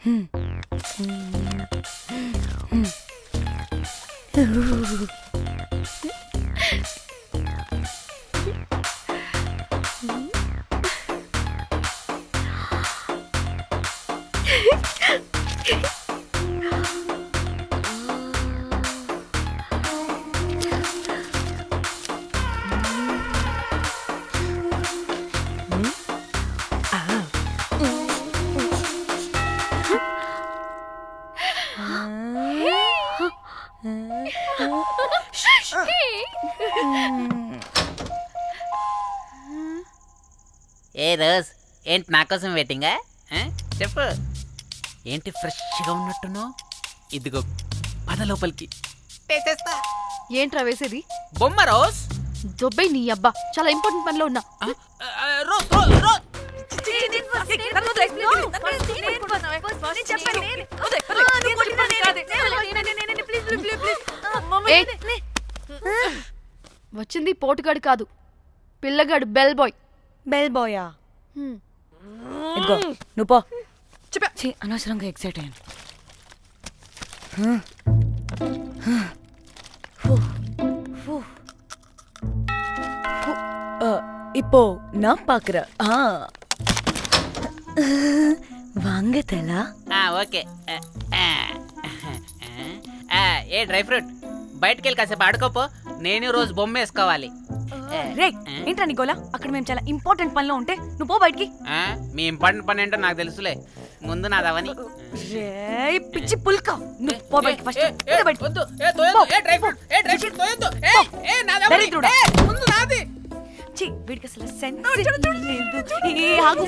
ఏ rose ఏంటి నా కోసం వెయిటింగా? చెప్పు ఏంటి ఫ్రెష్గా ఉన్నట్టున్నావు? ఇదిగో పద లోపలికి వేసేస్తా. ఏంట్రా వేసేది? బొమ్మ రోజ్. దొబ్బై నీ అబ్బా, చాలా ఇంపార్టెంట్ పనిలో ఉన్నా. రోజ్ రోజ్ రోజ్ వచ్చింది పోటుగాడు కాదు, పిల్లగాడు బెల్ బాయ్. బెల్ బాయా? ఇదిగో నువ్వు పో. అనవసరంగా ఎక్సైట్ అయ్యాను. இப்போ நான் பாக்குறேன். வாங்க தலா. ఓకే. ఏ డ్రై ఫ్రూట్ బయటకు వెళ్ళి కాసేపు ఆడుకోపో. నేను రోజు బొమ్మ వేసుకోవాలి. రే ఏంట్రా నీ గోలా? అక్కడ మేము చాలా ఇంపార్టెంట్ పనిలో ఉంటే నువ్వు పో బయటికి. మీ ఇంపార్టెంట్ పని ఏంటో నాకు తెలుసులే, ముందు నాదవని. రే పిచ్చి పుల్క, నువ్వు పో బయటికి ఫస్ట్. వీడికి అసలు సెన్స్ లేదు. ఆగు.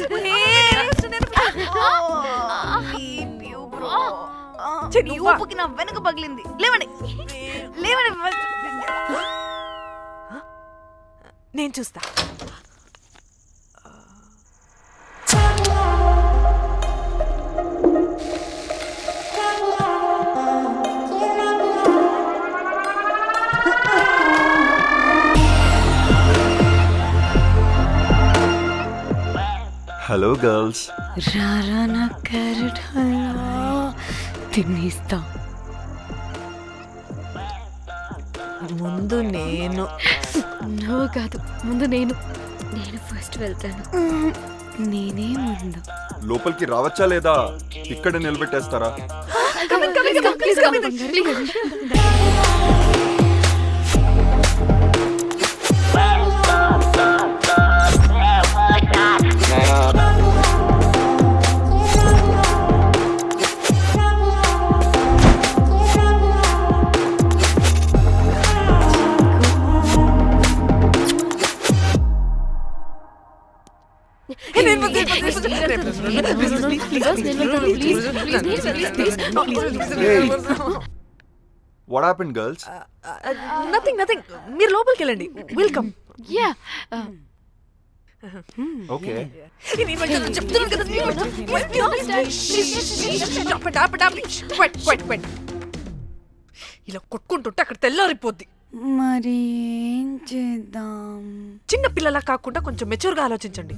నీ ఊపుకి నా వెనక పగిలింది. లేవండి లేవండి. నేను చూస్తా. Hello girls. రారా నా క్యారెట్ హల్వా తినేస్తా. ముందు నేను. నువ్వు కాదు, ముందు నేను. నేను ఫస్ట్ వెళ్తాను. నేనే ముందు. లోపలికి రావచ్చా లేదా ఇక్కడ నిలబెట్టేస్తారా? What happened, girls? నథింగ్. మీరు లోపలికి వెళ్ళండి. వెల్కమ్. యా. Okay. ఇలా కొట్టుకుంటుంటే అక్కడ తెల్లారిపోద్ది. మరి ఏం చేద్దాం? చిన్న పిల్లలా కాకుండా కొంచెం మెచ్యూర్గా ఆలోచించండి.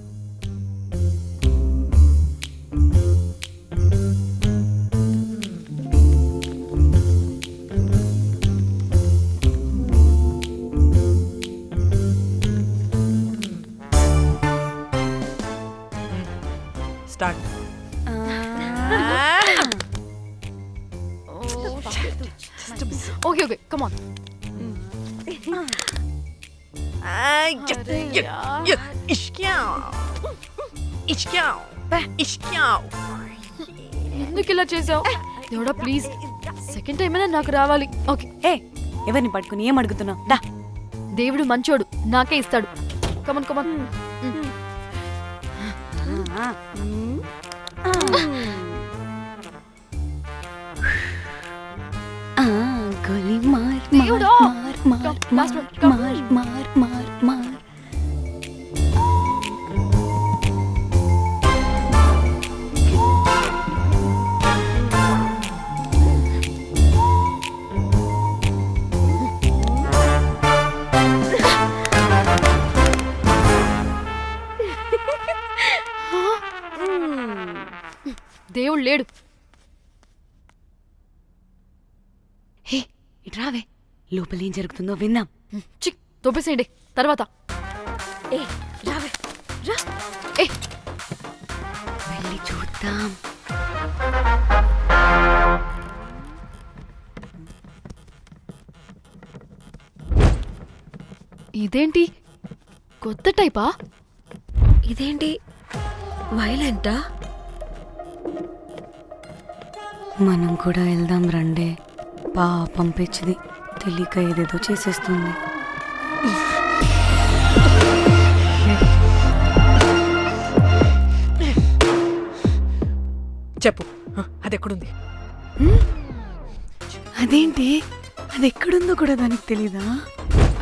Start. Okay okay, come on. ఎందుకు ఇలా చేసావు? దేవుడా ప్లీజ్, సెకండ్ టైం అయినా నాకు రావాలి. ఓకే. ఏ ఎవరిని పట్టుకుని ఏం అడుగుతున్నావు? దా. దేవుడు మంచోడు, నాకే ఇస్తాడు. Come on come on. గోలీ మార్ దేవుడా. మార్ మార్ మార్ మార్ మార్ మార్. దేవుడు లేడు, హే ఇటు రావే, లోపల ఏం జరుగుతుందో విందాం. చి తోపేసేయండి తర్వాత. ఏ రావే రా. ఏ వెళ్ళి చూద్దాం. ఇదేంటి కొత్త టైపా? ఇదేంటి వైలెంటా? మనం కూడా వెళ్దాం రండే. పాపం పిచ్చిది, తెలియక ఏదేదో చేసేస్తుంది. చెప్పు, అది ఎక్కడుంది? అదేంటి, అది ఎక్కడుందో కూడా దానికి తెలీదా?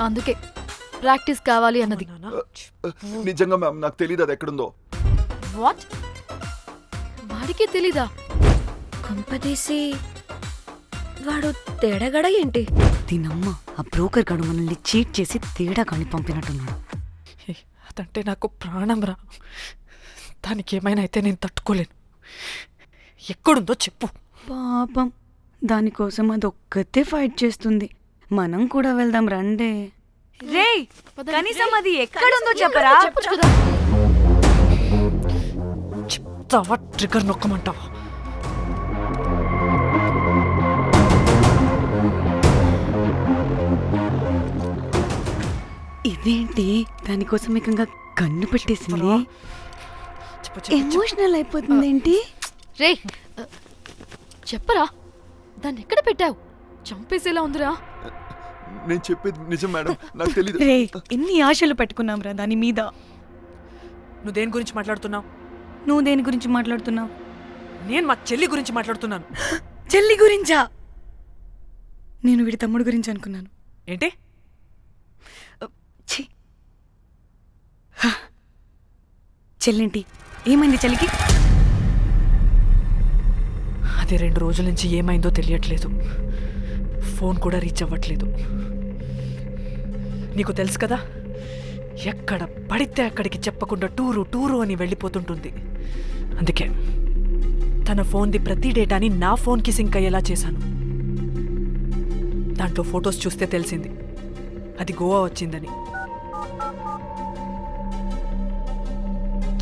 అందుకే ప్రాక్టీస్ కావాలి అన్నది. నానా? నిజంగా మ్యామ్ నాకు తెలియదు అది ఎక్కడుందో. వాట్? వాడికి తెలీదా? కొంపదీసి వాడు తేడగడ ఏంటి? దీనమ్మ, ఆ బ్రోకర్ గాడు మనల్ని చీట్ చేసి తేడా కాని పంపినట్టున్నాడు. హే, అదంటే నాకు ప్రాణం రా. దానికి ఏమైనా అయితే నేను తట్టుకోలేను. ఎక్కడుందో చెప్పు. పాపం, దానికోసం అది ఒక్కతే ఫైట్ చేస్తుంది. మనం కూడా వెళ్దాం రండే. రేయ్, కనీసం అది ఎక్కడుందో చెప్పరా? చెప్పొచ్చు కదా. చెప్తావా? ట్రిగర్ నొక్కమంటావా? ఇదేంటి, దానికోసం ఏకంగా కన్ను పెట్టేసింది. చెప్పు, చెప్పు, చెప్పు. ఎమోషనల్ అయిపోతుంది ఏంటి? రే చెప్పరా, దాన్ని ఎక్కడ పెట్టావు? చంపేసేలా ఉందిరా. నేను చెప్పేది నిజం మేడం, నాకు తెలియదు. రే, ఎన్ని ఆశలు పెట్టుకున్నాం రా దాని మీద. నువ్వు దేని గురించి మాట్లాడుతున్నావు? నువ్వు దేని గురించి మాట్లాడుతున్నావు? నేను మా చెల్లి గురించి మాట్లాడుతున్నాను. చెల్లి గురించా? నేను వీడి తమ్ముడు గురించి అనుకున్నాను. ఏంటి? ఛీ. హ. చెల్లేంటి, ఏమైంది చెల్లికి? అది 2 రోజుల నుంచి ఏమైందో తెలియట్లేదు. ఫోన్ కూడా రీచ్ అవ్వట్లేదు. నీకు తెలుసు కదా, ఎక్కడ పడితే అక్కడికి చెప్పకుండా టూరు టూరు అని వెళ్ళిపోతుంటుంది. అందుకే తన ఫోన్ది ప్రతి డేటాని నా ఫోన్కి సింక్ అయ్యేలా చేశాను. దాంట్లో ఫొటోస్ చూస్తే తెలిసింది అది గోవా వచ్చిందని.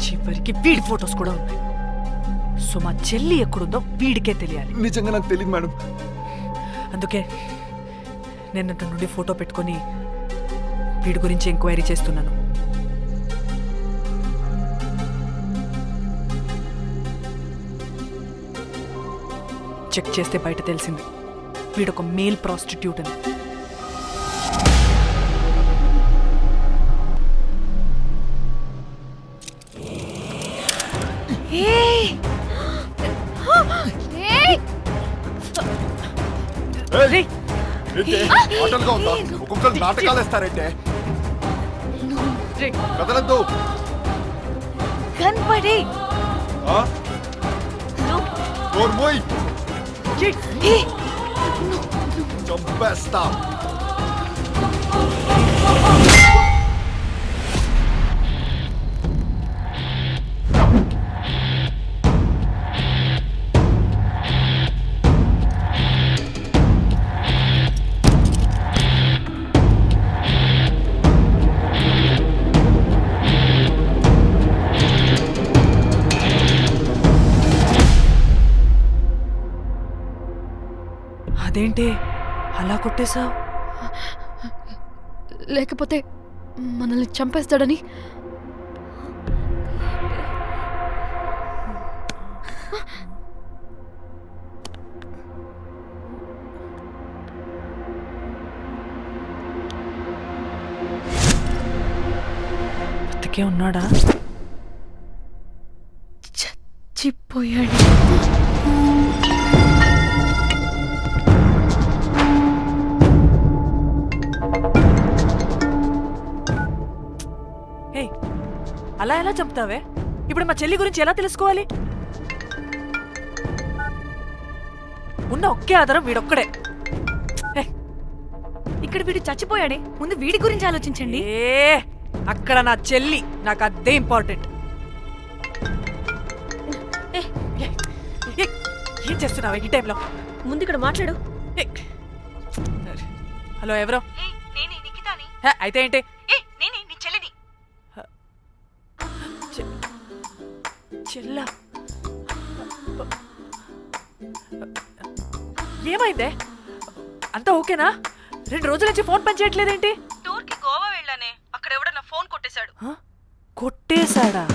చివరికి వీడి ఫొటోస్ కూడా ఉన్నాయి. సో మా చెల్లి ఎక్కడుందో వీడికే తెలియాలి. నిజంగా నాకు తెలియదు మేడం. అందుకే నేను అతని నుండి ఫోటో పెట్టుకొని వీడి గురించి ఎంక్వైరీ చేస్తున్నాను. చెక్ చేస్తే బయట తెలిసింది వీడొక మేల్ ప్రాస్టిట్యూట్ అని. రేయ్, ఆటలుగా ఉందా? ఒక్కొక్కరు నాటకాలు వేస్తారంటే రేయ్, కదలద్దు. కనపడి నోర్మోయ్, రేయ్. చంపేస్తా. అదేంటి అలా కొట్టేశావు? లేకపోతే మనల్ని చంపేస్తాడని. బతికే ఉన్నాడా? చచ్చిపోయాడు. ఏయ్, అలా ఎలా చంపుతావే? ఇప్పుడు మా చెల్లి గురించి ఎలా తెలుసుకోవాలి? ఉన్న ఒకే ఆధారం వీడొక్కడే. ఏయ్, ఇక్కడ వీడు చచ్చిపోయాడే, ముందు వీడి గురించి ఆలోచించండి. అక్కడ నా చెల్లి, నాకు అదే ఇంపార్టెంట్. ఏం చేస్తున్నావే ఈ టైంలో? ముందు ఇక్కడ మాట్లాడు. హలో ఎవరో హే, అయితే ఏంటి చె- చెల్లా ఏమైందే అంతా ఓకేనా 2 రోజుల నుంచి ఫోన్ పని చేయట్లేదేంటి టూర్కి గోవా వెళ్ళానే అక్కడ ఎవడో నా ఫోన్ కొట్టేశాడు. కొట్టేశాడా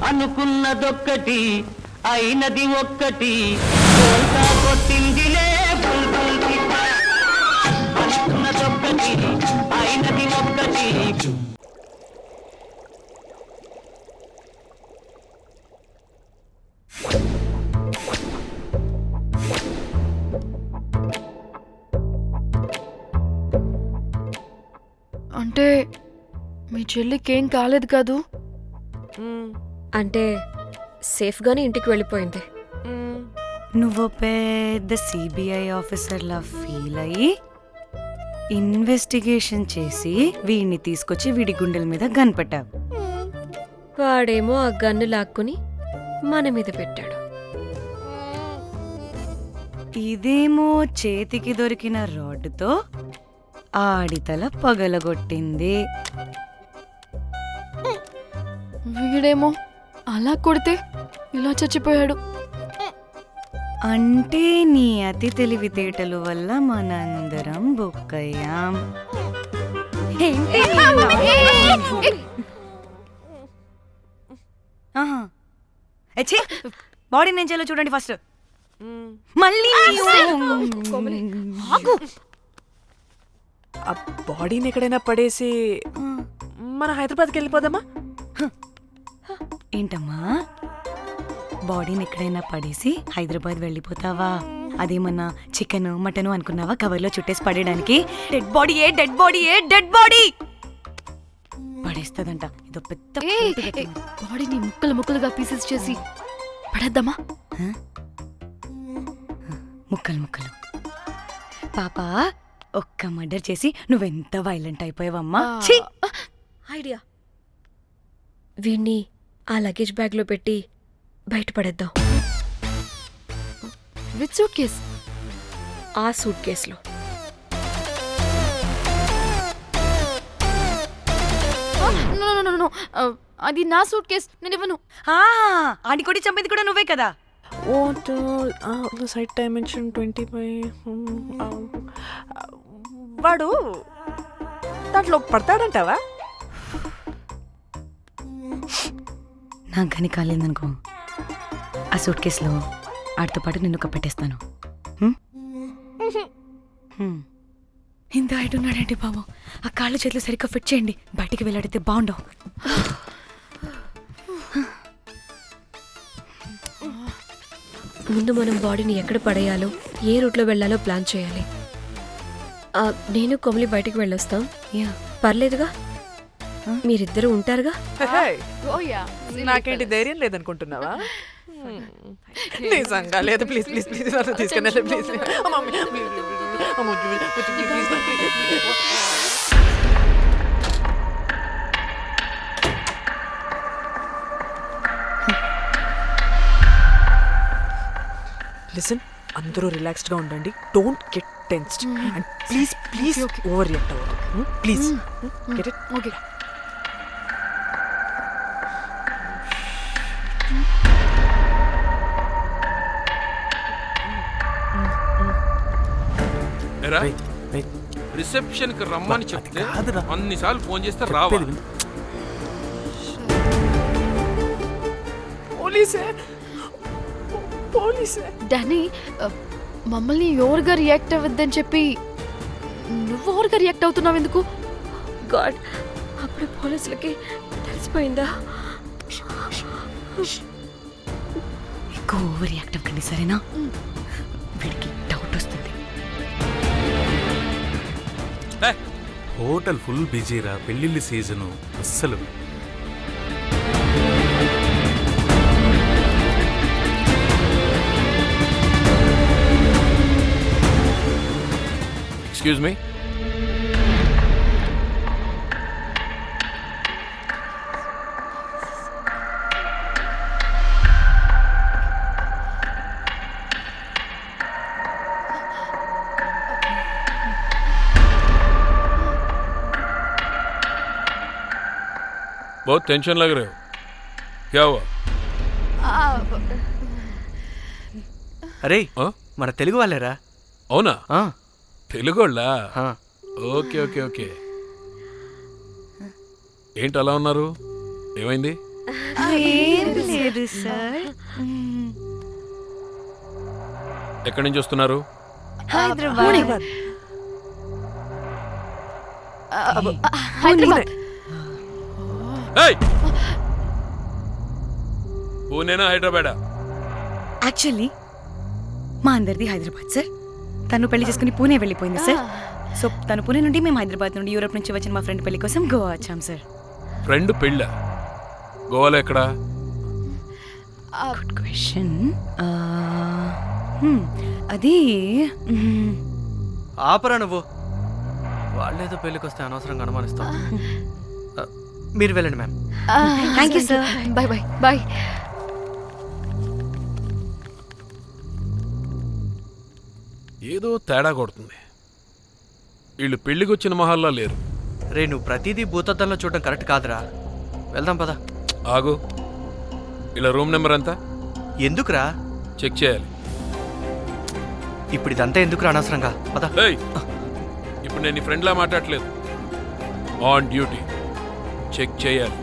అనుకున్నదొక్కటి అయినది ఒక్కటి బోల్తా కొట్టిందిలే బుల్బుల్ పిట్ట. అనుకున్నదొక్కటి అయినది ఒక్కటి. అంటే మీ చెల్లికేం కాలేదు కాదు? అంటే సేఫ్గానే ఇంటికి వెళ్ళిపోయింది. నువ్వు పెద్ద సిబిఐ ఆఫీసర్లా ఫీల్ అయ్యి ఇన్వెస్టిగేషన్ చేసి వీడిని తీసుకొచ్చి వీడి గుండెల మీద కనిపెట్టావు. వాడేమో ఆ గన్ను లాక్కుని మన మీద పెట్టాడు. ఇదేమో చేతికి దొరికిన రాడ్డుతో ఆడితల పగలగొట్టింది. వీడేమో అలా కొడితే ఇలా చచ్చిపోయాడు. అంటే నీ అతి తెలివితేటలు వల్ల మనందరం బుక్కయ్యాం. బాడీ నేను చేయాలో చూడండి ఫస్ట్. మళ్ళీ ఆ బాడీని ఎక్కడైనా పడేసి మన హైదరాబాద్కి వెళ్ళిపోదామా ఏంటమ్మా బాడీని ఎక్కడైనా పడేసి హైదరాబాద్ వెళ్ళిపోతావా? అదేమన్నా చికెన్ మటన్ అనుకున్నావా కవర్లో చుట్టేసి పడేయడానికి? డెడ్ బాడీ ఏ డెడ్ బాడీ ఏ డెడ్ బాడీ పడేస్తుందంట. ఇదో పెద్ద బాడీని ముక్కలు ముక్కలుగా పీసెస్ చేసి పడేద్దామా? ముక్కలు ముక్కలు. పాప ఒక్క మర్డర్ చేసి నువ్వెంత వైలెంట్ అయిపోయావమ్మా. ఛీ! ఐడియా, వీణ్ణి ఆ లగేజ్ బ్యాగ్లో పెట్టి బయటపడేద్దాం. With suitcase? ఆ సూట్ కేసులో. అది నా సూట్ కేస్, నేను ఇవ్వను. ఆడి కొట్టి చంపేది కూడా నువ్వే కదా. Site dimension 25. వాడు దాంట్లో పడతాడంటావా? నాకు కానీ కాలేదనుకో ఆ సూట్ కేసులో ఆడితో పాటు నిన్ను కప్పెట్టేస్తాను. ఇంత హైట్ ఉన్నాడంటే బాబు, ఆ కాళ్ళు చేతులు సరిగ్గా ఫిట్ చేయండి. బయటికి వెళ్ళాడితే బాగుండవు. ముందు మనం బాడీని ఎక్కడ పడేయాలో, ఏ రూట్లో వెళ్ళాలో ప్లాన్ చేయాలి. నేను కొమలి బయటికి వెళ్ళొస్తాం. పర్లేదుగా, మీరిద్దరూ ఉంటారుగా. నాకేంటి ధైర్యం లేదనుకుంటున్నావా? నిజంగా లేదు. ప్లీజ్ ప్లీజ్ ప్లీజ్ తీసుకెళ్ళండి ప్లీజ్. లిసన్, అందరూ రిలాక్స్డ్ గా ఉండండి. Don't get tensed and please please overreact అవ్వదు. Please get it. Okay. Reception కి రమ్మని చెప్తే అన్నిసార్లు ఫోన్ చేస్తే రావా? పోలీసే పోలీసే. డానీ, మమ్మల్ని ఓవర్గా రియాక్ట్ అవ్వద్దని చెప్పి నువ్వు ఓవర్గా రియాక్ట్ అవుతున్నావు ఎందుకు? గాడ్, అప్పుడు పోలీసులకి తెలిసిపోయిందా? ఎక్కువ ఓవర్ రియాక్ట్ అవ్వకండి సరేనా? వీడికి డౌట్ వస్తుంది. హోటల్ ఫుల్ బిజీరా, పెళ్ళిళ్ళ సీజను అస్సలు. Excuse me. बहुत टेंशन लग रहे हो क्या हुआ అరే ఆ? మన తెలుగు వాళ్ళేరా అవునా ఆ, తెలుగోళ్ళా ఆ. ఓకే ఓకే ఓకే ఏంటి అలా ఉన్నారు ఏమైంది ఏం లేదు సార్. ఎక్కడి నుంచి వస్తున్నారు హైదరాబాద్. హైదరాబాద్. ఏయ్! పూణేనా హైదరాబాదా యాక్చువల్లీ మా అందరిది హైదరాబాద్ సార్. తను పెళ్లి చేసుకుని పూణే వెళ్ళిపోయింది సార్. సో తను పూణే నుండి మేము హైదరాబాద్ నుండి యూరోప్ నుంచి వచ్చిన మా ఫ్రెండ్ పెళ్లి కోసం గోవా వచ్చాం సార్. ఫ్రెండ్ పెళ్ళ గోవాలో ఎక్కడా గుడ్ క్వశ్చన్. అది ఆపరా నువ్వు. వాళ్ళేదో పెళ్ళికి వస్తే అనవసరంగా అనుమానిస్తాం. మీరు వెళ్ళండి ma'am. Thank you sir. Bye bye bye. ఏదో తేడా కొడుతుంది వీళ్ళు పెళ్ళికి వచ్చిన మహల్లా లేరు రే నువ్వు ప్రతిదీ భూతద్దంలో చూడడం కరెక్ట్ కాదురా. వెళ్దాం పద. ఆగు ఇలా రూమ్ నెంబర్ ఎంత ఎందుకురా చెక్ చేయాలి ఇప్పుడు ఇదంతా ఎందుకురా అనవసరంగా పద. ఏయ్! ఇప్పుడు నేను నీ ఫ్రెండ్లా మాట్లాడట్లేదు ఆన్ డ్యూటీ చెక్ చేయాలి